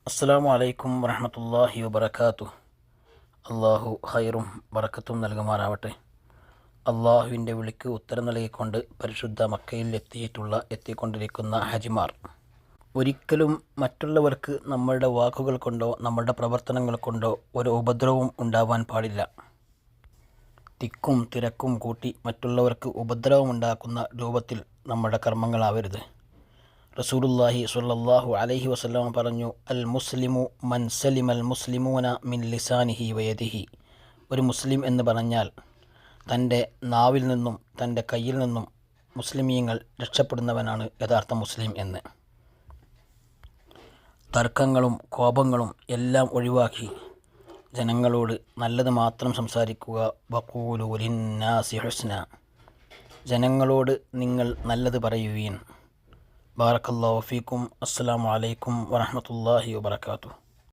അസ്സലാമു അലൈക്കും വറഹ്മത്തുള്ളാഹി വബറകാതുഹു. അള്ളാഹു ഹൈറും ബറക്കത്തും നൽകുമാറാവട്ടെ. അള്ളാഹുവിൻ്റെ വിളിക്ക് ഉത്തരം നൽകിക്കൊണ്ട് പരിശുദ്ധ മക്കയിൽ എത്തിക്കൊണ്ടിരിക്കുന്ന ഹജിമാർ ഒരിക്കലും മറ്റുള്ളവർക്ക് നമ്മളുടെ വാക്കുകൾ കൊണ്ടോ നമ്മളുടെ പ്രവർത്തനങ്ങൾ കൊണ്ടോ ഒരു ഉപദ്രവവും ഉണ്ടാവാൻ പാടില്ല. തിക്കും തിരക്കും കൂട്ടി മറ്റുള്ളവർക്ക് ഉപദ്രവമുണ്ടാക്കുന്ന രൂപത്തിൽ നമ്മുടെ കർമ്മങ്ങളാവരുത്. റസൂലുള്ളാഹി സ്വല്ലല്ലാഹു അലൈഹി വസല്ലം പറഞ്ഞു, അൽ മുസ്ലിമു മൻ സലിമൽ മുസ്ലിമൂന മിൻ ലിസാനിഹി വയദിഹി. ഒരു മുസ്ലിം എന്ന് പറഞ്ഞാൽ തൻ്റെ നാവിൽ നിന്നും തൻ്റെ കയ്യിൽ നിന്നും മുസ്ലിമീങ്ങൾ രക്ഷപ്പെടുന്നവനാണ് യഥാർത്ഥ മുസ്ലിം എന്ന്. തർക്കങ്ങളും കോപങ്ങളും എല്ലാം ഒഴിവാക്കി ജനങ്ങളോട് നല്ലത് മാത്രം സംസാരിക്കുക. വഖൂലു ലിന്നാസി ഹുസ്ന. ജനങ്ങളോട് നിങ്ങൾ നല്ലത് പറയുവീൻ. ബാറക്കല്ലാഹു ഫീക്കും. അസ്സലാമു അലൈക്കും വറഹ്മത്തുള്ളാഹി വബറകാതുഹു.